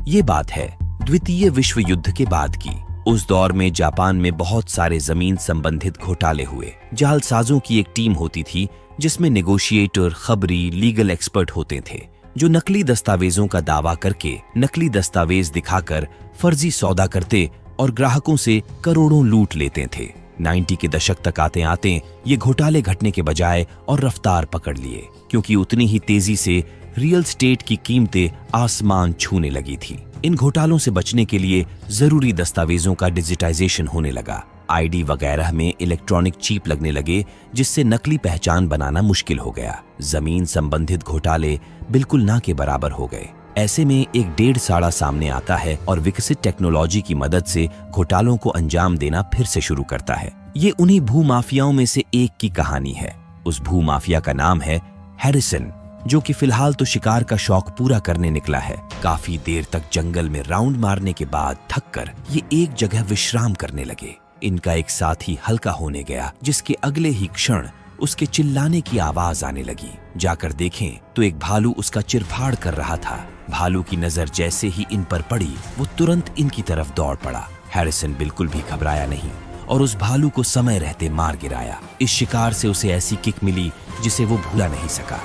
ये बात है द्वितीय विश्व युद्ध के बाद की। उस दौर में जापान में बहुत सारे जमीन संबंधित घोटाले हुए। जालसाजों की एक टीम होती थी जिसमें नेगोशिएटर, खबरी, लीगल एक्सपर्ट होते थे, जो नकली दस्तावेजों का दावा करके नकली दस्तावेज दिखाकर फर्जी सौदा करते और ग्राहकों से करोड़ों लूट लेते थे। 90 के दशक तक आते आते ये घोटाले घटने के बजाय और रफ्तार पकड़ लिए, क्योंकि उतनी ही तेजी से रियल स्टेट की कीमतें आसमान छूने लगी थी। इन घोटालों से बचने के लिए जरूरी दस्तावेजों का डिजिटाइजेशन होने लगा। आईडी वगैरह में इलेक्ट्रॉनिक चिप लगने लगे, जिससे नकली पहचान बनाना मुश्किल हो गया। जमीन संबंधित घोटाले बिल्कुल ना के बराबर हो गए। ऐसे में एक डेढ़ साड़ा सामने आता है और विकसित टेक्नोलॉजी की मदद से घोटालों को अंजाम देना फिर से शुरू करता है। ये उन्हीं भूमाफियाओं में से एक की कहानी है। उस भूमाफिया का नाम है हैरिसन, जो कि फिलहाल तो शिकार का शौक पूरा करने निकला है। काफी देर तक जंगल में राउंड मारने के बाद थककर ये एक जगह विश्राम करने लगे। इनका एक साथी हल्का होने गया, जिसके अगले ही क्षण उसके चिल्लाने की आवाज आने लगी। जाकर देखें तो एक भालू उसका चिरफाड़ कर रहा था। भालू की नजर जैसे ही इन पर पड़ी, वो तुरंत इनकी तरफ दौड़ पड़ा। हैरिसन बिल्कुल भी घबराया नहीं और उस भालू को समय रहते मार गिराया। इस शिकार से उसे ऐसी किक मिली जिसे वो भूला नहीं सका।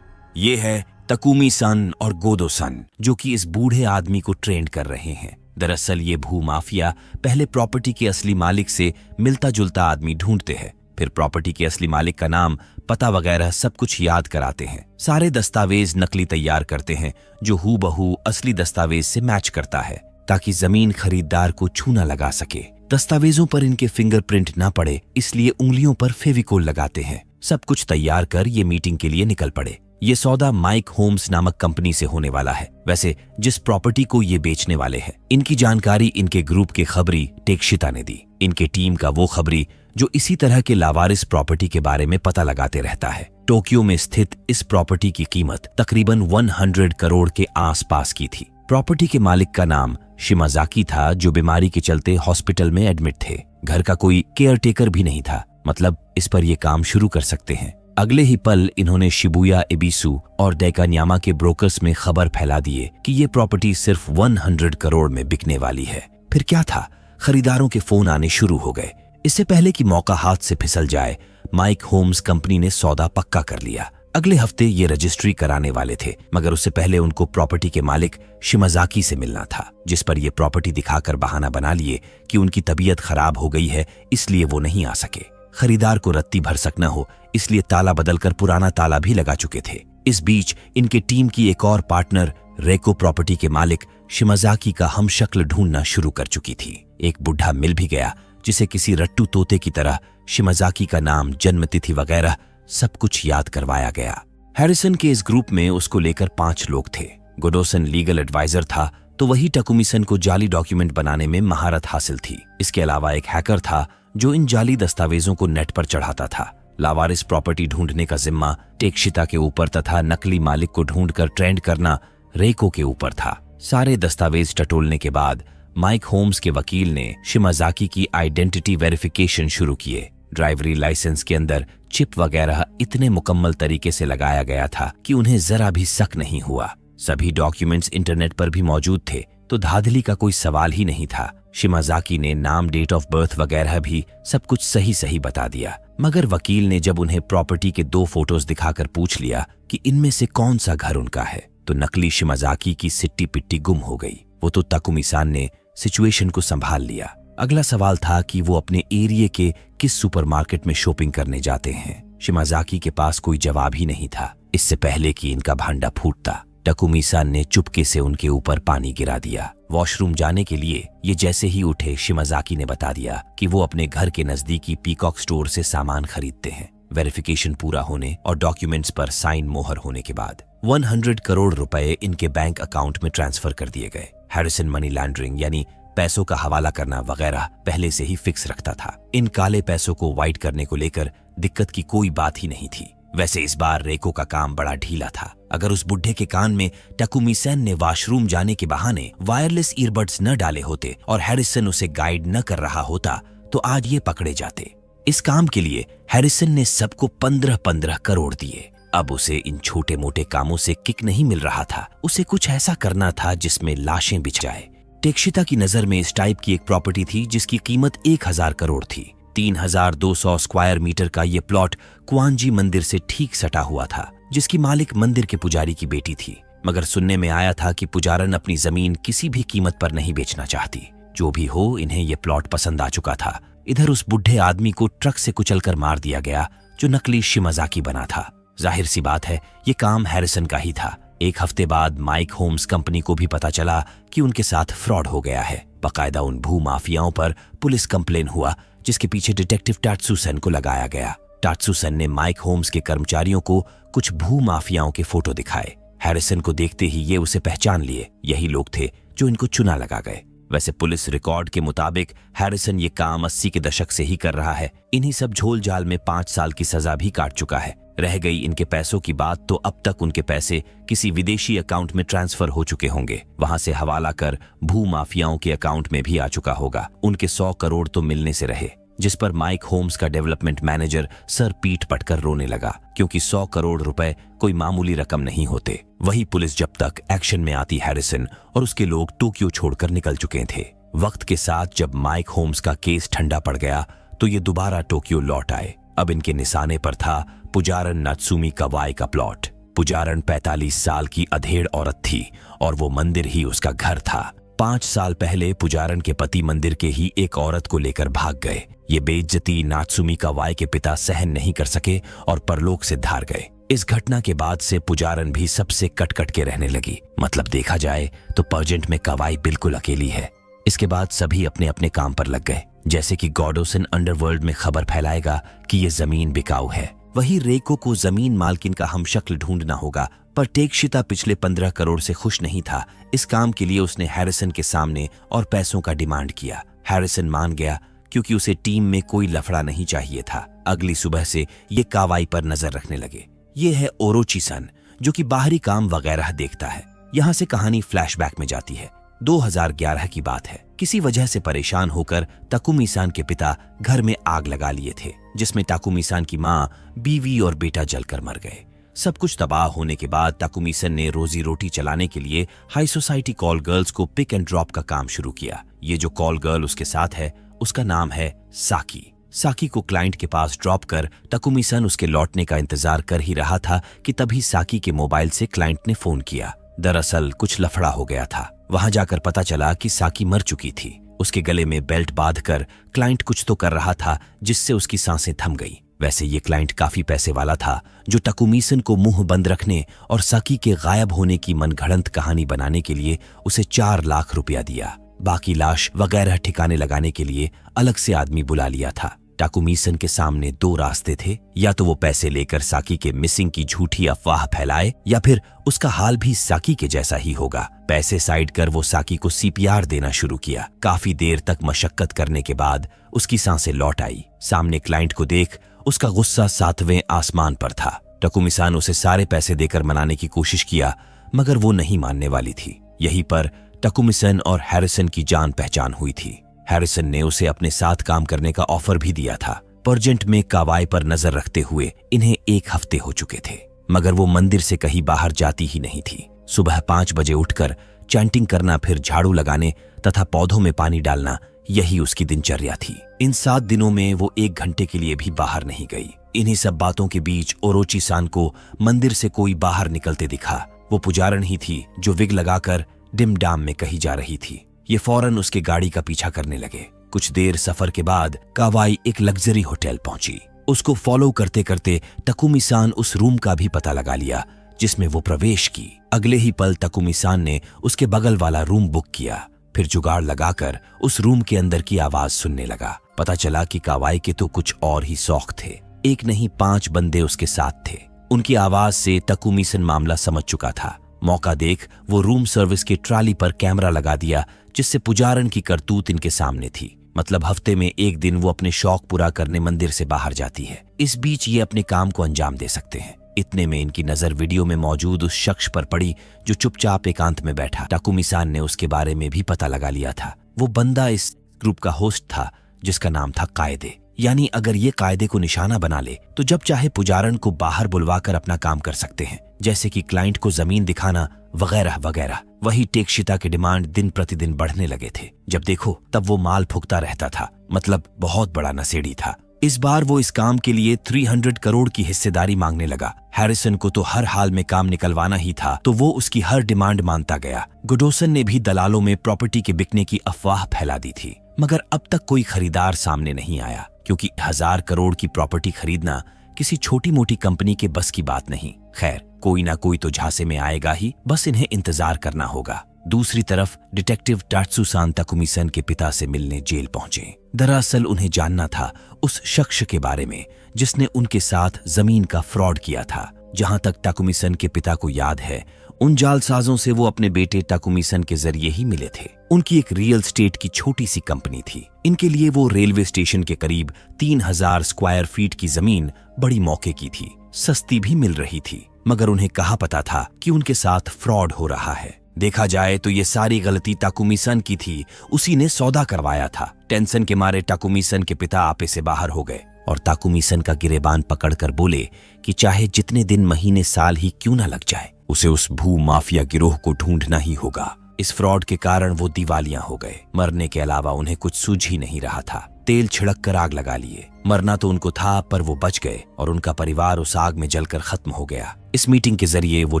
ये है तकुमी-सन और गोदो-सन, जो कि इस बूढ़े आदमी को ट्रेंड कर रहे हैं। दरअसल ये भूमाफिया पहले प्रॉपर्टी के असली मालिक से मिलता जुलता आदमी ढूंढते हैं, फिर प्रॉपर्टी के असली मालिक का नाम, पता वगैरह सब कुछ याद कराते हैं। सारे दस्तावेज नकली तैयार करते हैं, जो हूबहू असली दस्तावेज से मैच करता है, ताकि जमीन खरीदार को छू न लगा सके। दस्तावेजों पर इनके फिंगरप्रिंट ना पड़े, इसलिए उंगलियों पर फेविकोल लगाते हैं। सब कुछ तैयार कर ये मीटिंग के लिए निकल पड़े। ये सौदा माइक होम्स नामक कंपनी से होने वाला है, वैसे जिस प्रॉपर्टी को ये बेचने वाले हैं। इनकी जानकारी इनके ग्रुप के खबरी टेक्शिता ने दी। इनके टीम का वो खबरी जो इसी तरह के लावारिस प्रॉपर्टी के बारे में पता लगाते रहता है। टोक्यो में स्थित इस प्रॉपर्टी की कीमत तकरीबन 100 करोड़ के आसपास की थी। प्रॉपर्टी के मालिक का नाम शिमाजाकी था, जो बीमारी के चलते हॉस्पिटल में एडमिट थे। घर का कोई केयरटेकर भी नहीं था, मतलब इस पर ये काम शुरू कर सकते हैं। अगले ही पल इन्होंने शिबुया एबिसु और डेकान्यामा के ब्रोकर्स में खबर फैला दिए कि ये प्रॉपर्टी सिर्फ 100 करोड़ में बिकने वाली है। फिर क्या था, खरीदारों के फोन आने शुरू हो गए। इससे पहले कि मौका हाथ से फिसल जाए, माइक होम्स कंपनी ने सौदा पक्का कर लिया। अगले हफ्ते ये रजिस्ट्री कराने वाले थे, मगर उससे पहले उनको प्रॉपर्टी के मालिक शिमाजाकी से मिलना था, जिस पर ये प्रॉपर्टी दिखाकर बहाना बना लिए कि उनकी तबीयत खराब हो गई है, इसलिए वो नहीं आ सके। खरीदार को रत्ती भर सकना हो, इसलिए ताला बदलकर पुराना ताला भी लगा चुके थे। इस बीच इनके टीम की एक और पार्टनर रेको प्रॉपर्टी के मालिक शिमाजाकी का हमशक्ल ढूंढना शुरू कर चुकी थी। एक बुढ़ा मिल भी गया, जिसे किसी रट्टू तोते की तरह शिमाजाकी का नाम, जन्मतिथि वगैरह सब कुछ याद करवाया गया। हैरिसन के इस ग्रुप में उसको लेकर 5 लोग थे। गोडोसन लीगल एडवाइजर था, तो वही टकुमी-सन को जाली डॉक्यूमेंट बनाने में महारत हासिल थी। इसके अलावा एक हैकर था, जो इन जाली दस्तावेजों को नेट पर चढ़ाता था। लावारिस प्रॉपर्टी ढूंढने का जिम्मा टेक्शिता के ऊपर तथा नकली मालिक को ढूंढकर ट्रेंड करना रेको के ऊपर था। सारे दस्तावेज टटोलने के बाद माइक होम्स के वकील ने शिमाजाकी की आइडेंटिटी वेरिफिकेशन शुरू किए। ड्राइवरी लाइसेंस के अंदर चिप वगैरह इतने मुकम्मल तरीके से लगाया गया था कि उन्हें जरा भी शक नहीं हुआ। सभी डॉक्यूमेंट्स इंटरनेट पर भी मौजूद थे, तो धांधली का कोई सवाल ही नहीं था। शिमाजाकी ने नाम, डेट ऑफ बर्थ वगैरह भी सब कुछ सही सही बता दिया, मगर वकील ने जब उन्हें प्रॉपर्टी के 2 फोटोज दिखाकर पूछ लिया कि इनमें से कौन सा घर उनका है, तो नकली शिमाजाकी की सिट्टी पिट्टी गुम हो गई। वो तो तकुमी-सान ने सिचुएशन को संभाल लिया। अगला सवाल था कि वो अपने एरिया के किस सुपरमार्केट में शॉपिंग करने जाते हैं। शिमाजाकी के पास कोई जवाब ही नहीं था। इससे पहले कि इनका भांडा फूटता, टकुमी-सान ने चुपके से उनके ऊपर पानी गिरा दिया। वॉशरूम जाने के लिए ये जैसे ही उठे, शिमाजाकी ने बता दिया कि वो अपने घर के नजदीकी पीकॉक स्टोर से सामान खरीदते हैं। वेरिफिकेशन पूरा होने और डॉक्यूमेंट्स पर साइन मोहर होने के बाद 100 करोड़ रुपए इनके बैंक अकाउंट में ट्रांसफर कर दिए गए। हैरिसन मनी लॉन्ड्रिंग यानी पैसों का हवाला करना वगैरह पहले से ही फिक्स रखता था। इन काले पैसों को वाइट करने को लेकर दिक्कत की कोई बात ही नहीं थी। वैसे इस बार रेको का काम बड़ा ढीला था। अगर उस बुढ़े के कान में टकुमी-सन ने वॉशरूम जाने के बहाने वायरलेस ईयरबड्स न डाले होते और हैरिसन उसे गाइड न कर रहा होता, तो आज ये पकड़े जाते। इस काम के लिए हैरिसन ने सबको 15-15 करोड़ दिए। अब उसे इन छोटे मोटे कामों से किक नहीं मिल रहा था। उसे कुछ ऐसा करना था जिसमें लाशें बिछ जाए। टेक्षिता की नजर में इस टाइप की एक प्रॉपर्टी थी जिसकी कीमत 1000 करोड़ थी। 3200 स्क्वायर मीटर का ये प्लॉट कुआंजी मंदिर से ठीक सटा हुआ था, जिसकी मालिक मंदिर के पुजारी की बेटी थी। मगर सुनने में आया था कि पुजारन अपनी जमीन किसी भी कीमत पर नहीं बेचना चाहती। जो भी हो, इन्हें ये प्लॉट पसंद आ चुका था। इधर उस बुढ़े आदमी को ट्रक से कुचलकर मार दिया गया जो नकली शिमाज़ाकी बना था। जाहिर सी बात है, ये काम हैरिसन का ही था। एक हफ्ते बाद माइक होम्स कंपनी को भी पता चला कि उनके साथ फ्रॉड हो गया है। बाकायदा उन भू माफियाओं पर पुलिस कंप्लेन हुआ, जिसके पीछे डिटेक्टिव टात्सुसन को लगाया गया। टात्सुसन ने माइक होम्स के कर्मचारियों को कुछ भू माफियाओं के फोटो दिखाए। हैरिसन को देखते ही ये उसे पहचान लिए। यही लोग थे जो इनको चुना लगा गए। वैसे पुलिस रिकॉर्ड के मुताबिक हैरिसन ये काम 80 के दशक से ही कर रहा है। इन्हीं सब झोल जाल में 5 साल की सजा भी काट चुका है। रह गई इनके पैसों की बात, तो अब तक उनके पैसे किसी विदेशी अकाउंट में ट्रांसफर हो चुके होंगे। वहां से हवाला कर भू माफियाओं के अकाउंट में भी आ चुका होगा। उनके 100 करोड़ तो मिलने से रहे, जिस पर माइक होम्स का डेवलपमेंट मैनेजर सर पीट पटकर रोने लगा, क्योंकि 100 करोड़ रुपए कोई मामूली रकम नहीं होते। वही पुलिस जब तक एक्शन में आती, हैरिसन और उसके लोग टोक्यो छोड़कर निकल चुके थे। वक्त के साथ जब माइक होम्स का केस ठंडा पड़ गया तो ये दोबारा टोक्यो लौट आए। अब इनके निशाने पर था पुजारन नात्सुमी कवाई का प्लॉट। पुजारन 45 साल की अधेड़ औरत थी और वो मंदिर ही उसका घर था। 5 साल पहले पुजारन के पति मंदिर के ही एक औरत को लेकर भाग गए। ये बेइज्जती नात्सुमी कवाई के पिता सहन नहीं कर सके और परलोक से धार गए। इस घटना के बाद से पुजारन भी सबसे कट के रहने लगी। मतलब देखा जाए तो पर्जेंट में कवाई बिल्कुल अकेली है। इसके बाद सभी अपने अपने काम पर लग गए। जैसे कि गॉडोसन अंडरवर्ल्ड में खबर फैलाएगा कि ये जमीन बिकाऊ है, वही रेको को जमीन मालकिन का हमशक्ल ढूंढना होगा। पर टेक्षिता पिछले 15 करोड़ से खुश नहीं था। इस काम के लिए उसने हैरिसन के सामने और पैसों का डिमांड किया। हैरिसन मान गया, क्योंकि उसे टीम में कोई लफड़ा नहीं चाहिए था। अगली सुबह से ये कावाई पर नजर रखने लगे। ये है ओरोची-सन, जो कि बाहरी काम वगैरह देखता है। यहाँ से कहानी फ्लैशबैक में जाती है। 2011 की बात है। किसी वजह से परेशान होकर ताकुमी-सान के पिता घर में आग लगा लिए थे, जिसमें ताकुमी-सान की माँ, बीवी और बेटा जलकर मर गए। सब कुछ तबाह होने के बाद ताकुमी-सन ने रोजी रोटी चलाने के लिए हाई सोसाइटी कॉल गर्ल्स को पिक एंड ड्रॉप का काम शुरू किया। ये जो कॉल गर्ल उसके साथ है, उसका नाम है साकी। साकी को क्लाइंट के पास ड्रॉप कर ताकुमी-सन उसके लौटने का इंतजार कर ही रहा था कि तभी साकी के मोबाइल से क्लाइंट ने फोन किया। दरअसल कुछ लफड़ा हो गया था। वहां जाकर पता चला कि साकी मर चुकी थी। उसके गले में बेल्ट बांधकर क्लाइंट कुछ तो कर रहा था, जिससे उसकी सांसें थम गई। वैसे ये क्लाइंट काफी पैसे वाला था, जो ताकुमी-सन को मुंह बंद रखने और साकी के गायब होने की मनगढ़ंत कहानी बनाने के लिए उसे 4 लाख रुपया दिया। बाकी लाश वगैरह ठिकाने लगाने के लिए अलग से आदमी बुला लिया था। ताकुमी-सन के सामने 2 रास्ते थे, या तो वो पैसे लेकर साकी के मिसिंग की झूठी अफवाह फैलाए, या फिर उसका हाल भी साकी के जैसा ही होगा। पैसे साइड कर वो साकी को सीपीआर देना शुरू किया। काफी देर तक मशक्कत करने के बाद उसकी सांसें लौट आई। सामने क्लाइंट को देख उसका गुस्सा 7वें आसमान पर था। ताकुमी-सान उसे सारे पैसे देकर मनाने की कोशिश किया, मगर वो नहीं मानने वाली थी। यहीं पर ताकुमी-सन और हैरिसन की जान पहचान हुई थी। हैरिसन ने उसे अपने साथ काम करने का ऑफर भी दिया था। पर्जेंट में कावाई पर नजर रखते हुए इन्हें 1 हफ्ते हो चुके थे, मगर वो मंदिर से कहीं बाहर जाती ही नहीं थी। सुबह 5 बजे उठकर चैंटिंग करना, फिर झाड़ू लगाने तथा पौधों में पानी डालना, यही उसकी दिनचर्या थी। इन 7 दिनों में वो 1 घंटे के लिए भी बाहर नहीं गई। इन्हीं सब बातों के बीच ओरोची-सान को मंदिर से कोई बाहर निकलते दिखा। वो पुजारन ही थी जो विग लगाकर डिमडाम में कहीं जा रही थी। ये फौरन उसके गाड़ी का पीछा करने लगे। कुछ देर सफर के बाद कावाई एक लग्जरी होटल पहुंची। उसको फॉलो करते करते ताकुमी-सान उस रूम का भी पता लगा लिया जिसमें वो प्रवेश की। अगले ही पल ताकुमी-सान ने उसके बगल वाला रूम बुक किया। फिर जुगाड़ लगाकर उस रूम के अंदर की आवाज सुनने लगा। पता चला कि कावाई के तो कुछ और ही शौक थे। 1 नहीं 5 बंदे उसके साथ थे। उनकी आवाज से ताकुमी-सान मामला समझ चुका था। मौका देख वो रूम सर्विस के ट्राली पर कैमरा लगा दिया, जिससे पुजारन की करतूत इनके सामने थी। मतलब हफ्ते में 1 दिन वो अपने शौक पूरा करने मंदिर से बाहर जाती है। इस बीच ये अपने काम को अंजाम दे सकते हैं। इतने में इनकी नजर वीडियो में मौजूद उस शख्स पर पड़ी जो चुपचाप एकांत में बैठा। ताकुमी-सान ने उसके बारे में भी पता लगा लिया था। वो बंदा इस ग्रुप का होस्ट था, जिसका नाम था कायदे। यानी अगर ये कायदे को निशाना बना ले तो जब चाहे पुजारन को बाहर बुलवाकर अपना काम कर सकते हैं, जैसे कि क्लाइंट को जमीन दिखाना वगैरह वगैरह। वही टेकशिता के डिमांड दिन प्रतिदिन बढ़ने लगे थे। जब देखो तब वो माल फूकता रहता था, मतलब बहुत बड़ा नशेड़ी था। इस बार वो इस काम के लिए 300 करोड़ की हिस्सेदारी मांगने लगा। हैरिसन को तो हर हाल में काम निकलवाना ही था, तो वो उसकी हर डिमांड मानता गया। गुडोसन ने भी दलालों में प्रॉपर्टी के बिकने की अफवाह फैला दी थी, मगर अब तक कोई खरीदार सामने नहीं आया, क्योंकि 1000 करोड़ की प्रॉपर्टी खरीदना किसी छोटी मोटी कंपनी के बस की बात नहीं। खैर, कोई ना कोई तो झांसे में आएगा ही, बस इन्हें इंतजार करना होगा। दूसरी तरफ डिटेक्टिव टात्सुसान ताकुमी-सन के पिता से मिलने जेल पहुंचे। दरअसल उन्हें जानना था उस शख्स के बारे में जिसने उनके साथ जमीन का फ्रॉड किया था। जहां तक ताकुमी-सन के पिता को याद है, उन जालसाजों से वो अपने बेटे ताकुमी-सन के जरिए ही मिले थे। उनकी एक रियल स्टेट की छोटी सी कंपनी थी। इनके लिए वो रेलवे स्टेशन के करीब 3000 स्क्वायर फीट की जमीन बड़ी मौके की थी, सस्ती भी मिल रही थी। मगर उन्हें कहाँ पता था कि उनके साथ फ्रॉड हो रहा है। देखा जाए तो ये सारी गलती ताकुमी-सन की थी, उसी ने सौदा करवाया था। टेंशन के मारे ताकुमी-सन के पिता आपे से बाहर हो गए और ताकुमी-सन का गिरेबान पकड़कर बोले कि चाहे जितने दिन महीने साल ही क्यों ना लग जाए, उसे उस भू माफिया गिरोह को ढूंढना ही होगा। इस फ्रॉड के कारण वो दिवालिया हो गए। मरने के अलावा उन्हें कुछ सूझ ही नहीं रहा था। तेल छिड़क कर आग लगा लिए। मरना तो उनको था, पर वो बच गए और उनका परिवार उस आग में जलकर खत्म हो गया। इस मीटिंग के जरिए वो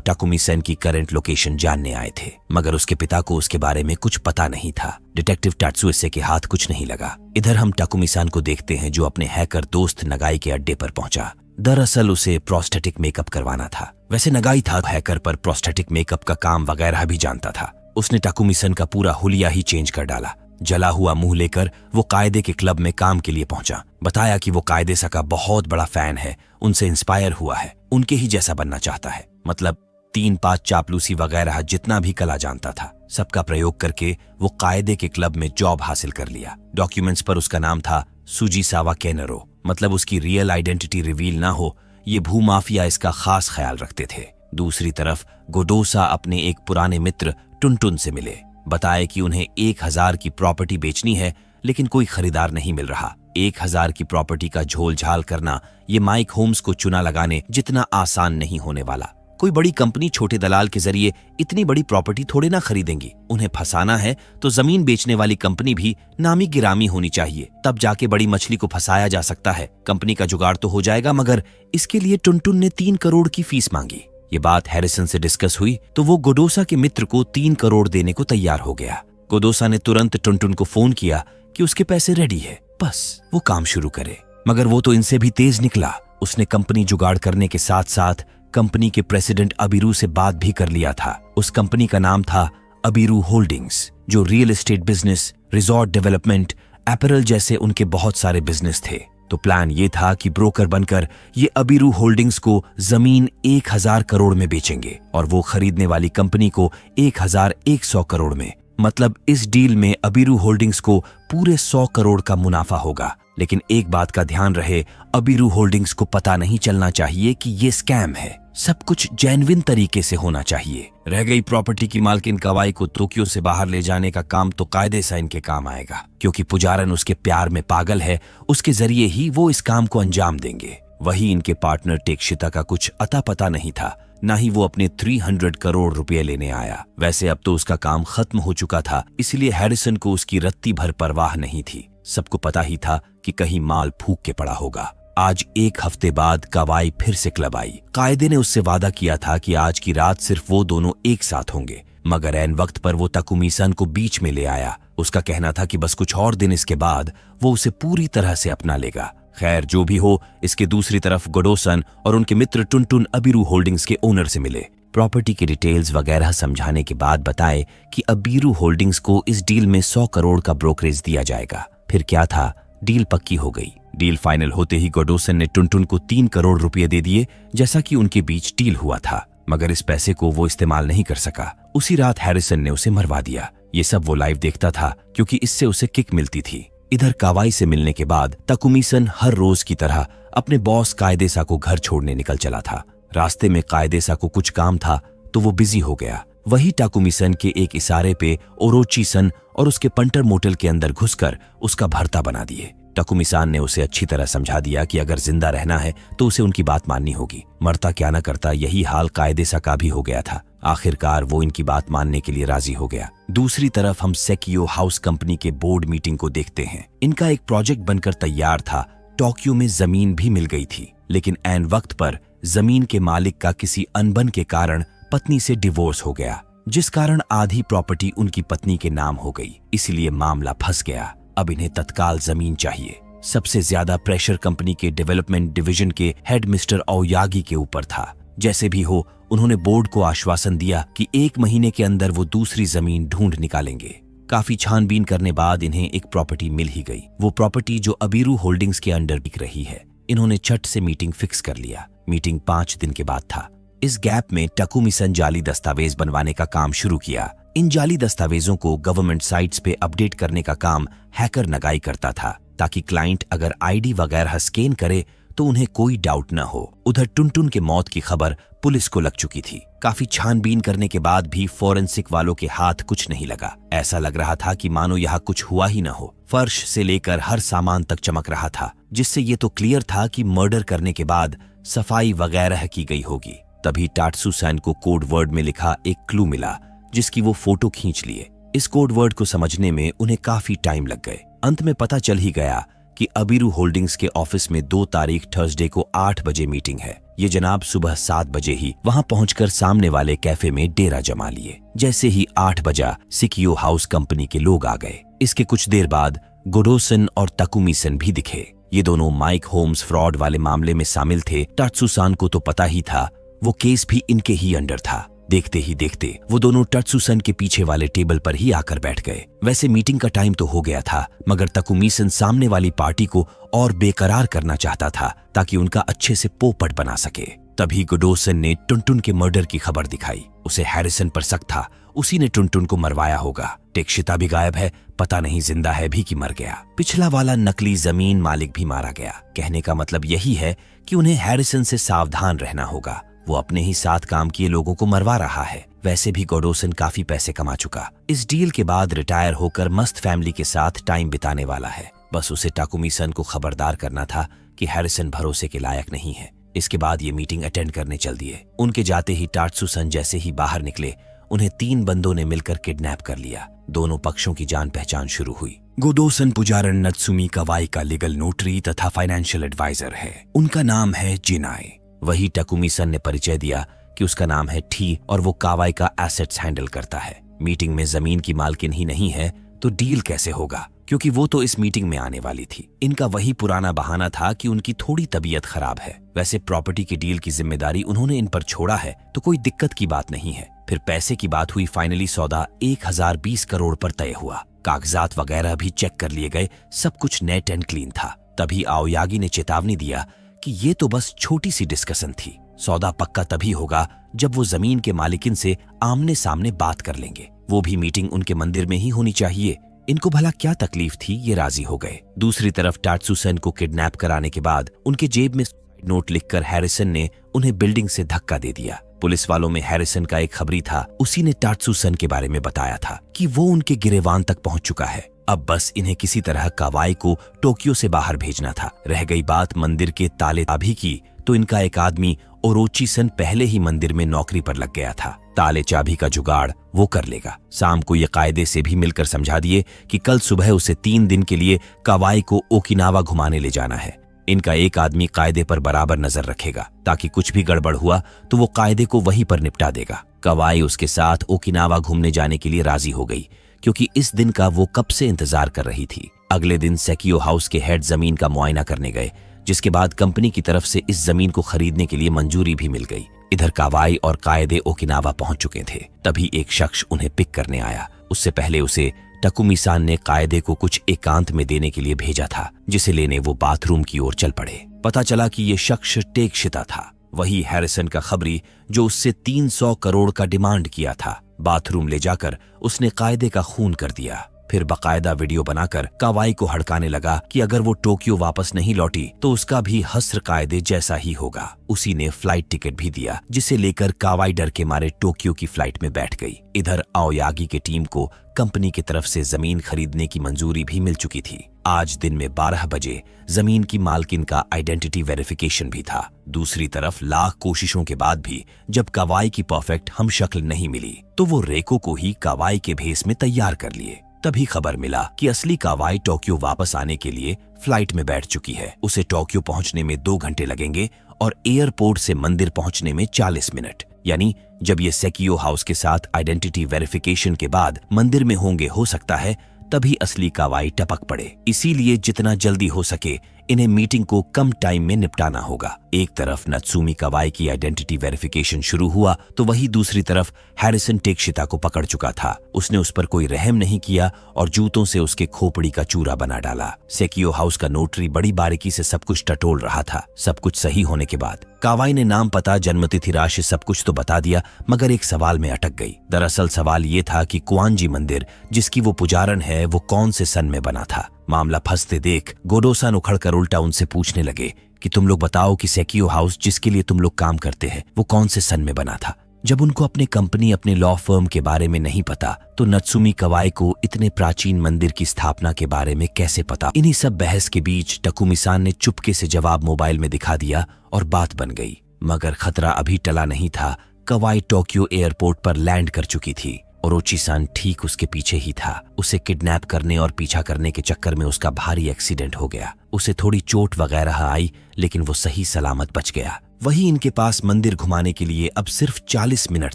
ताकुमी-सन की करंट लोकेशन जानने आए थे, मगर उसके पिता को उसके बारे में कुछ पता नहीं था। डिटेक्टिव टात्सुएसे के हाथ कुछ नहीं लगा। इधर हम ताकुमी-सन को देखते हैं जो अपने हैकर दोस्त नगाई के अड्डे पर पहुंचा। दरअसल उसे प्रोस्थेटिक मेकअप करवाना था। वैसे नगाई था हैकर, पर प्रोस्थेटिक मेकअप का काम वगैरह भी जानता था। उसने ताकुमी-सन का पूरा हुलिया ही चेंज कर डाला। जला हुआ मुंह लेकर वो कायदे के क्लब में काम के लिए पहुंचा। बताया कि वो कायदेसा का बहुत बड़ा फैन है, उनसे इंस्पायर हुआ है, उनके ही जैसा बनना चाहता है। मतलब 3-5 चापलूसी वगैरह जितना भी कला जानता था, सबका प्रयोग करके वो कायदे के क्लब में जॉब हासिल कर लिया। डॉक्यूमेंट्स पर उसका नाम था सुजीसावा केनरो। मतलब उसकी रियल आइडेंटिटी रिवील ना हो, ये भूमाफिया इसका खास ख्याल रखते थे। दूसरी तरफ गोडोसा अपने एक पुराने मित्र टुनटुन से मिले। बताए कि उन्हें 1000 की प्रॉपर्टी बेचनी है, लेकिन कोई खरीदार नहीं मिल रहा। 1000 की प्रॉपर्टी का झोल झाल करना ये माइक होम्स को चुना लगाने जितना आसान नहीं होने वाला। कोई बड़ी कंपनी छोटे दलाल के जरिए इतनी बड़ी प्रॉपर्टी थोड़े ना खरीदेंगी। उन्हें फंसाना है तो जमीन बेचने वाली कंपनी भी नामी गिरामी होनी चाहिए, तब जाके बड़ी मछली को फंसाया जा सकता है। कंपनी का जुगाड़ तो हो जाएगा, मगर इसके लिए टुनटुन ने 3 करोड़ की फीस मांगी। ये बात हैरिसन से डिस्कस हुई तो वो गोडोसा के मित्र को 3 करोड़ देने को तैयार हो गया। गोडोसा ने तुरंत टुनटुन को फोन किया कि उसके पैसे रेडी है, बस वो काम शुरू करे। मगर वो तो इनसे भी तेज निकला। उसने कंपनी जुगाड़ करने के साथ साथ कंपनी के प्रेसिडेंट अबीरू से बात भी कर लिया था। उस कंपनी का नाम था अबीरू होल्डिंग्स, जो real estate business, resort development, apparel जैसे उनके बहुत सारे बिजनेस थे। तो प्लान ये था कि ब्रोकर बनकर ये अबीरू होल्डिंग्स को जमीन 1000 करोड़ में बेचेंगे और वो खरीदने वाली कंपनी को 1100 करोड़ में। मतलब इस डील में अबीरू होल्डिंग्स को पूरे 100 करोड़ का मुनाफा होगा। लेकिन एक बात का ध्यान रहे, अबीरू होल्डिंग्स को पता नहीं चलना चाहिए कि ये स्कैम है। सब कुछ जेन्युइन तरीके से होना चाहिए। रह गई प्रॉपर्टी की मालकिन कवाई को टोक्यो से बाहर ले जाने का काम, तो कायदे से इनके काम आएगा, क्योंकि पुजारन उसके प्यार में पागल है। उसके जरिए ही वो इस काम को अंजाम देंगे। वही इनके पार्टनर टेकशिता का कुछ अता पता नहीं था, ना ही वो अपने 300 करोड़ रुपए लेने आया। वैसे अब तो उसका काम खत्म हो चुका था, इसलिए हैरिसन को उसकी रत्ती भर परवाह नहीं थी। सबको पता ही था कि कहीं माल फूक के पड़ा होगा। आज 1 हफ्ते बाद कवाई फिर से क्लब आई। कायदे ने उससे वादा किया था कि आज की रात सिर्फ वो दोनों एक साथ होंगे, मगर ऐन वक्त पर वो ताकुमी-सन को बीच में ले आया। उसका कहना था कि बस कुछ और दिन इसके बाद वो उसे पूरी तरह से अपना लेगा। खैर जो भी हो, इसके दूसरी तरफ गोडोसन और उनके मित्र टुनटुन अबीरू होल्डिंग्स के ओनर से मिले। प्रॉपर्टी की डिटेल्स वगैरह समझाने के बाद बताए कि अबीरू होल्डिंग्स को इस डील में 100 करोड़ का ब्रोकरेज दिया जाएगा। फिर क्या था, डील पक्की हो गई। डील फाइनल होते ही गोडोसन ने टुनटुन को 3 करोड़ रुपए दे दिए, जैसा कि उनके बीच डील हुआ था। मगर इस पैसे को वो इस्तेमाल नहीं कर सका। उसी रात हैरिसन ने उसे मरवा दिया। ये सब वो लाइव देखता था, क्योंकि इससे उसे किक मिलती थी। इधर कावाई से मिलने के बाद ताकुमी-सन हर रोज की तरह अपने बॉस कायदेसा को घर छोड़ने निकल चला था। रास्ते में कायदेसा को कुछ काम था तो वो बिजी हो गया। वही ताकुमी-सन के एक इशारे पे ओरोची-सन और उसके पंटर मोटल के अंदर घुसकर उसका भर्ता बना दिए। टकुमी-सान ने उसे अच्छी तरह समझा दिया कि अगर जिंदा रहना है तो उसे उनकी बात माननी होगी। मरता क्या न करता यही हाल कायदेसा का भी हो गया था। आखिरकार वो इनकी बात मानने के लिए राजी हो गया। दूसरी तरफ हम सेकियो हाउस कंपनी के बोर्ड मीटिंग को देखते हैं। इनका एक प्रोजेक्ट बनकर तैयार था। टोक्यो में जमीन भी मिल गई थी, लेकिन ऐन वक्त पर जमीन के मालिक का किसी अनबन के कारण पत्नी से डिवोर्स हो गया, जिस कारण आधी प्रॉपर्टी उनकी पत्नी के नाम हो गई। इसलिए मामला फंस गया। अब इन्हें तत्काल जमीन चाहिए। सबसे ज्यादा प्रेशर कंपनी के डेवलपमेंट डिवीजन के हेड मिस्टर ओयागी के ऊपर था। जैसे भी हो उन्होंने बोर्ड को आश्वासन दिया कि 1 महीने के अंदर वो दूसरी जमीन ढूंढ निकालेंगे। काफी छानबीन करने बाद इन्हें एक प्रॉपर्टी मिल ही गई। वो प्रॉपर्टी जो अबीरू होल्डिंग्स के अंडर बिक रही है। इन्होंने छठ से मीटिंग फिक्स कर लिया। मीटिंग 5 दिन के बाद था। इस गैप में टकुमी-सन जाली दस्तावेज बनवाने का काम शुरू किया। इन जाली दस्तावेजों को गवर्नमेंट साइट्स पे अपडेट करने का काम हैकर नगाई करता था, ताकि क्लाइंट अगर आईडी वगैरह स्कैन करे तो उन्हें कोई डाउट न हो। उधर टुनटुन के मौत की खबर पुलिस को लग चुकी थी। काफी छानबीन करने के बाद भी फोरेंसिक वालों के हाथ कुछ नहीं लगा। ऐसा लग रहा था कि मानो यहाँ कुछ हुआ ही न हो। फर्श से लेकर हर सामान तक चमक रहा था, जिससे ये तो क्लियर था कि मर्डर करने के बाद सफाई वगैरह की गई होगी। तभी टात्सु-सन को कोड वर्ड में लिखा एक क्लू मिला, जिसकी वो फोटो खींच लिए। इस कोड वर्ड को समझने में उन्हें काफी टाइम लग गए। अंत में पता चल ही गया कि अबीरू होल्डिंग्स के ऑफिस में 2 तारीख थर्सडे को 8 बजे मीटिंग है। ये जनाब सुबह 7 बजे ही वहां पहुंचकर सामने वाले कैफे में डेरा जमा लिए। जैसे ही 8 बजा सेकियो हाउस कंपनी के लोग आ गए। इसके कुछ देर बाद गोडो-सन और टकुमी-सन भी दिखे। ये दोनों माइक होम्स फ्रॉड वाले मामले में शामिल थे। टात्सु-सन को तो पता ही था, वो केस भी इनके ही अंडर था। देखते ही देखते वो दोनों टात्सु-सन के पीछे वाले टेबल पर ही आकर बैठ गए। वैसे मीटिंग का टाइम तो हो गया था, मगर टकुमी-सन सामने वाली पार्टी को और बेकरार करना चाहता था, ताकि उनका अच्छे से पोपट बना सके। तभी गोडो-सन ने टुनटुन के मर्डर की खबर दिखाई। उसे हैरिसन पर शक था, उसी ने टुनटुन को मरवाया होगा। टेक्शिता भी गायब है, पता नहीं जिंदा है भी कि मर गया। पिछला वाला नकली जमीन मालिक भी मारा गया। कहने का मतलब यही है कि उन्हें हैरिसन से सावधान रहना होगा। वो अपने ही साथ काम किए लोगों को मरवा रहा है। वैसे भी गोडो-सन काफी पैसे कमा चुका। इस डील के बाद रिटायर होकर मस्त फैमिली के साथ टाइम बिताने वाला है। बस उसे टकुमी-सन को खबरदार करना था कि हैरिसन भरोसे के लायक नहीं है। इसके बाद ये मीटिंग अटेंड करने चल दिए। उनके जाते ही टात्सु-सन जैसे ही बाहर निकले, उन्हें 3 बंदों ने मिलकर किडनैप कर लिया। दोनों पक्षों की जान पहचान शुरू हुई। गोडो-सन पुजारन नत्सुमी कवाई का लीगल नोटरी तथा फाइनेंशियल एडवाइजर है। उनका नाम है जिनाई। वही टकुमी-सन ने परिचय दिया कि उसका नाम है ठी और वो कावाई का एसेट्स हैंडल करता है। मीटिंग में जमीन की मालकिन ही नहीं है तो डील कैसे होगा, क्योंकि वो तो इस मीटिंग में आने वाली थी। इनका वही पुराना बहाना था कि उनकी थोड़ी तबीयत खराब है। वैसे प्रॉपर्टी की डील की जिम्मेदारी उन्होंने इन पर छोड़ा है, तो कोई दिक्कत की बात नहीं है। फिर पैसे की बात हुई। फाइनली सौदा 1020 करोड़ पर तय हुआ। कागजात वगैरह भी चेक कर लिए गए। सब कुछ नेट एंड क्लीन था। तभी आओयागी ने चेतावनी दिया कि ये तो बस छोटी सी डिस्कशन थी। सौदा पक्का तभी होगा जब वो जमीन के मालिकिन से आमने सामने बात कर लेंगे। वो भी मीटिंग उनके मंदिर में ही होनी चाहिए। इनको भला क्या तकलीफ थी, ये राजी हो गए। दूसरी तरफ टात्सु-सन को किडनैप कराने के बाद उनके जेब में नोट लिखकर हैरिसन ने उन्हें बिल्डिंग से धक्का दे दिया। पुलिस वालों में हैरिसन का एक खबरी था। उसी ने टात्सु-सन के बारे में बताया था कि वो उनके गिरेवान तक पहुंच चुका है। अब बस इन्हें किसी तरह कावाई को टोक्यो से बाहर भेजना था। रह गई बात मंदिर के ताले चाबी की, तो इनका एक आदमी ओरोची-सन पहले ही मंदिर में नौकरी पर लग गया था। ताले चाबी का जुगाड़ वो कर लेगा। शाम को ये कायदे से भी मिलकर समझा दिए कि कल सुबह उसे 3 दिन के लिए कावाई को ओकिनावा घुमाने ले जाना है। इनका एक आदमी कायदे पर बराबर नजर रखेगा, ताकि कुछ भी गड़बड़ हुआ तो वो कायदे को वहीं पर निपटा देगा। कावाई उसके साथ ओकिनावा घूमने जाने के लिए राजी हो गई, क्योंकि इस दिन का वो कब से इंतजार कर रही थी। अगले दिन सेकियो हाउस के हेड जमीन का मुआयना करने गए, जिसके बाद कंपनी की तरफ से इस जमीन को खरीदने के लिए मंजूरी भी मिल गई। इधर कावाई और कायदे ओकिनावा पहुंच चुके थे। तभी एक शख्स उन्हें पिक करने आया। उससे पहले उसे टकुमी-सान ने कायदे को कुछ एकांत में देने के लिए भेजा था, जिसे लेने वो बाथरूम की ओर चल पड़े। पता चला कि ये शख्स टेक्शिता था, वही हैरिसन का खबरी जो उससे 300 करोड़ का डिमांड किया था। बाथरूम ले जाकर उसने कायदे का खून कर दिया। फिर बकायदा वीडियो बनाकर कावाई को हड़काने लगा कि अगर वो टोक्यो वापस नहीं लौटी तो उसका भी हस्र कायदे जैसा ही होगा। उसी ने फ्लाइट टिकट भी दिया, जिसे लेकर कावाई डर के मारे टोक्यो की फ्लाइट में बैठ गई। इधर आओयागी के टीम को कंपनी की तरफ से जमीन खरीदने की मंजूरी भी मिल चुकी थी। आज दिन में 12 बजे जमीन की मालकिन का आइडेंटिटी वेरिफिकेशन भी था। दूसरी तरफ लाख कोशिशों के बाद भी जब कावाई की परफेक्ट हमशक्ल नहीं मिली तो वो रेको को ही कावाई के भेस में तैयार कर लिए। तभी खबर मिला कि असली कावाई टोक्यो वापस आने के लिए फ्लाइट में बैठ चुकी है। उसे टोक्यो पहुंचने में 2 घंटे लगेंगे और एयरपोर्ट से मंदिर पहुंचने में 40 मिनट। यानी जब ये सेकियो हाउस के साथ आइडेंटिटी वेरिफिकेशन के बाद मंदिर में होंगे, हो सकता है तभी असली कावाई टपक पड़े। इसीलिए जितना जल्दी हो सके इन्हें मीटिंग को कम टाइम में निपटाना होगा। एक तरफ नत्सुमी कावाई की आइडेंटिटी वेरिफिकेशन शुरू हुआ तो वही दूसरी तरफ हैरिसन टेकशिता को पकड़ चुका था। उसने उस पर कोई रहम नहीं किया और जूतों से उसके खोपड़ी का चूरा बना डाला। सेकियो हाउस का नोटरी बड़ी बारीकी से सब कुछ टटोल रहा था। सब कुछ सही होने के बाद कावाई ने नाम, पता, जन्मतिथि, राशि सब कुछ तो बता दिया, मगर एक सवाल में अटक गई। दरअसल सवाल ये था कि कुआनजी मंदिर जिसकी वो पुजारन है वो कौन से सन में बना था। मामला फंसते देख गोडो-सान उखड़कर उल्टा उनसे पूछने लगे कि तुम लोग बताओ कि सेकियो हाउस जिसके लिए तुम लोग काम करते हैं वो कौन से सन में बना था। जब उनको अपने कंपनी, अपने लॉ फर्म के बारे में नहीं पता तो नत्सुमी कावाई को इतने प्राचीन मंदिर की स्थापना के बारे में कैसे पता। इन्हीं सब बहस के बीच टकुमी-सान ने चुपके से जवाब मोबाइल में दिखा दिया और बात बन गई। मगर खतरा अभी टला नहीं था। कावाई टोक्यो एयरपोर्ट पर लैंड कर चुकी थी। ओरोची-सान ठीक उसके पीछे ही था। उसे किडनैप करने और पीछा करने के चक्कर में उसका भारी एक्सीडेंट हो गया। उसे थोड़ी चोट वगैरह आई लेकिन वो सही सलामत बच गया। वही इनके पास मंदिर घुमाने के लिए अब सिर्फ 40 मिनट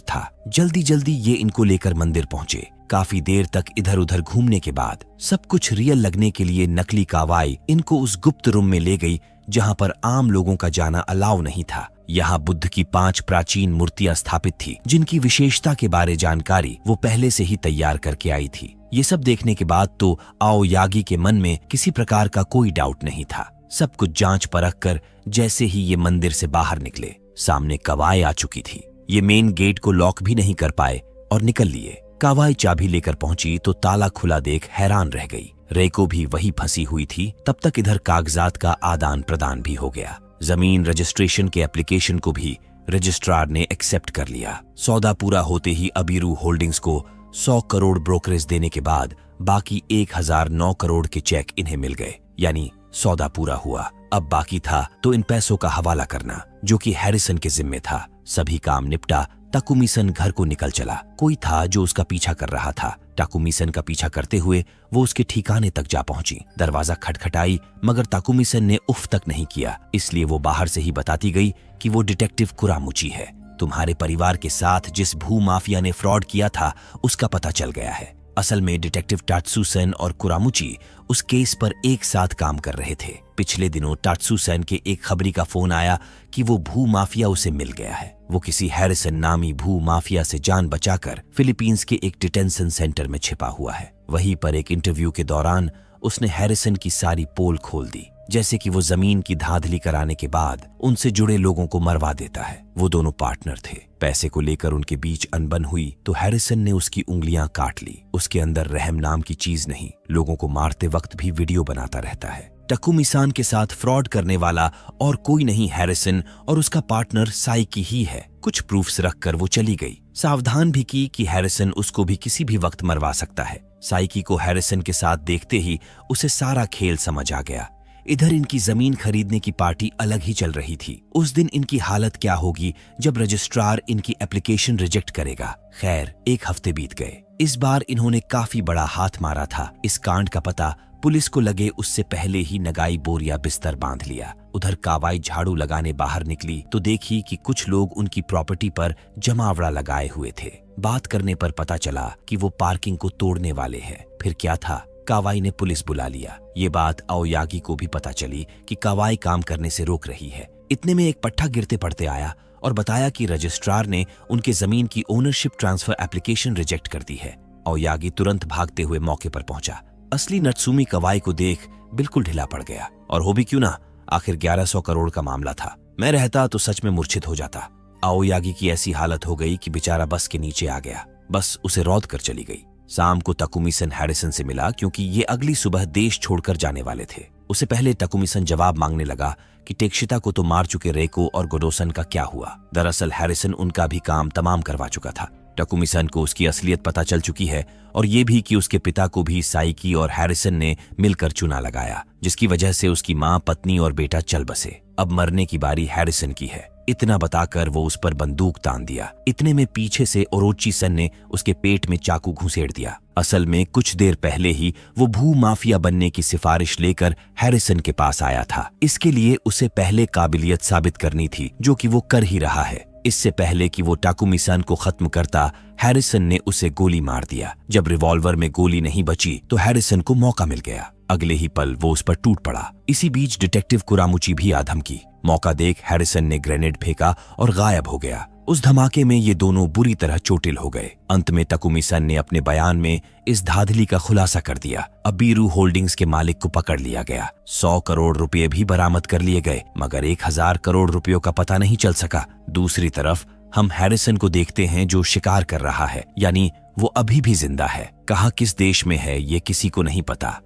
था। जल्दी जल्दी ये इनको लेकर मंदिर पहुंचे। काफी देर तक इधर उधर घूमने के बाद सब कुछ रियल लगने के लिए नकली कावाई इनको उस गुप्त रूम में ले गई जहां पर आम लोगों का जाना अलाउ नहीं था। यहाँ बुद्ध की 5 प्राचीन मूर्तियां स्थापित थी जिनकी विशेषता के बारे जानकारी वो पहले से ही तैयार करके आई थी। ये सब देखने के बाद तो आओयागी के मन में किसी प्रकार का कोई डाउट नहीं था। सब कुछ जांच परख कर जैसे ही ये मंदिर से बाहर निकले सामने कावाई आ चुकी थी। ये मेन गेट को लॉक भी नहीं कर पाए और निकल लिए। कावाई चाबी लेकर पहुंची तो ताला खुला देख हैरान रह गई। रेको भी वही फंसी हुई थी। तब तक इधर कागजात का आदान प्रदान भी हो गया। जमीन रजिस्ट्रेशन के एप्लीकेशन को भी रजिस्ट्रार ने एक्सेप्ट कर लिया। सौदा पूरा होते ही अबीरू होल्डिंग्स को 100 करोड़ ब्रोकरेज देने के बाद बाकी 1009 करोड़ के चेक इन्हें मिल गए। यानी सौदा पूरा हुआ। अब बाकी था तो इन पैसों का हवाला करना, जो कि हैरिसन के जिम्मे था। सभी काम निपटा। टाकुमी-सन घर को निकल चला। कोई था जो उसका पीछा कर रहा था। टाकुमी-सन का पीछा करते हुए वो उसके ठिकाने तक जा पहुंची। दरवाजा खटखटाई मगर टाकुमी-सन ने उफ तक नहीं किया। इसलिए वो बाहर से ही बताती गई कि वो डिटेक्टिव कुरामुची है। तुम्हारे परिवार के साथ जिस भू माफिया ने फ्रॉड किया था उसका पता चल गया है। असल में डिटेक्टिव टात्सु-सन और कुरामुची उस केस पर एक साथ काम कर रहे थे। पिछले दिनों टात्सु-सन के एक खबरी का फोन आया कि वो भू माफिया उसे मिल गया है। वो किसी हैरिसन नामी भू माफिया से जान बचाकर फिलीपींस के एक डिटेंशन सेंटर में छिपा हुआ है। वहीं पर एक इंटरव्यू के दौरान उसने हैरिसन की सारी पोल खोल दी, जैसे कि वो जमीन की धांधली कराने के बाद उनसे जुड़े लोगों को मरवा देता है। वो दोनों पार्टनर थे। पैसे को लेकर उनके बीच अनबन हुई तो हैरिसन ने उसकी उंगलियां काट ली। उसके अंदर रहम नाम की चीज नहीं। लोगों को मारते वक्त भी वीडियो बनाता रहता है। टाकुमी-सान के साथ फ्रॉड करने वाला और कोई नहीं हैरिसन और उसका पार्टनर साइकी ही है। कुछ प्रूफ्स रखकर वो चली गई। सावधान भी की कि हैरिसन उसको भी किसी भी वक्त मरवा सकता है। साइकी को हैरिसन के साथ देखते ही उसे सारा खेल समझ आ गया। इधर इनकी जमीन खरीदने की पार्टी अलग ही चल रही थी। उस दिन इनकी हालत क्या होगी जब रजिस्ट्रार इनकी एप्लीकेशन रिजेक्ट करेगा। खैर 1 हफ्ते बीत गए। इस बार इन्होंने काफी बड़ा हाथ मारा था। इस कांड का पता पुलिस को लगे उससे पहले ही नगाई बोरिया बिस्तर बांध लिया। उधर कावाई झाड़ू लगाने बाहर निकली तो देखी कि कुछ लोग उनकी प्रॉपर्टी पर जमावड़ा लगाए हुए थे। बात करने पर पता चला कि वो पार्किंग को तोड़ने वाले हैं। फिर क्या था, कावाई ने पुलिस बुला लिया। ये बात आओयागी को भी पता चली कि कावाई काम करने से रोक रही है। इतने में एक पट्टा गिरते पड़ते आया और बताया कि रजिस्ट्रार ने उनके जमीन की ओनरशिप ट्रांसफर एप्लीकेशन रिजेक्ट कर दी है। आओयागी तुरंत भागते हुए मौके पर पहुंचा। असली नत्सुमी कावाई को देख बिल्कुल ढिला पड़ गया। और हो भी क्यों ना, आखिर 1100 करोड़ का मामला था। मैं रहता तो सच में मूर्छित हो जाता। आओयागी की ऐसी हालत हो गई कि बेचारा बस के नीचे आ गया। बस उसे रौंद कर चली गई। शाम को तकुमी-सन हैरिसन से मिला क्योंकि ये अगली सुबह देश छोड़कर जाने वाले थे। उससे पहले तकुमी-सन जवाब मांगने लगा कि टेक्शिता को तो मार चुके रेको और गोडो-सन का क्या हुआ। दरअसल हैरिसन उनका भी काम तमाम करवा चुका था। तकुमी-सन को उसकी असलियत पता चल चुकी है और ये भी कि उसके पिता को भी साइकी और हैरिसन ने मिलकर चुना लगाया, जिसकी वजह से उसकी माँ, पत्नी और बेटा चल बसे। अब मरने की बारी हैरिसन की है। इतना बताकर वो उस पर बंदूक तान दिया। इतने में पीछे से ओरोची-सन ने उसके पेट में चाकू घुसेड़ दिया। असल में कुछ देर पहले ही वो भू माफिया बनने की सिफारिश लेकर हैरिसन के पास आया था। इसके लिए उसे पहले काबिलियत साबित करनी थी, जो कि वो कर ही रहा है। इससे पहले कि वो टाकुमी-सन को खत्म करता, हैरिसन ने उसे गोली मार दिया। जब रिवॉल्वर में गोली नहीं बची तो हैरिसन को मौका मिल गया। अगले ही पल वो उस पर टूट पड़ा। इसी बीच डिटेक्टिव कुरामुची भी आ धमकी। मौका देख हैरिसन ने ग्रेनेड फेंका और गायब हो गया। उस धमाके में ये दोनों बुरी तरह चोटिल हो गए। अंत में तकुमी-सन ने अपने बयान में इस धाधली का खुलासा कर दिया। अबीरू होल्डिंग्स के मालिक को पकड़ लिया गया। 100 करोड़ रुपए भी बरामद कर लिए गए, मगर 1000 करोड़ रुपयों का पता नहीं चल सका। दूसरी तरफ हम हैरिसन को देखते हैं जो शिकार कर रहा है, यानी वो अभी भी जिंदा है। कहाँ किस देश में है ये किसी को नहीं पता।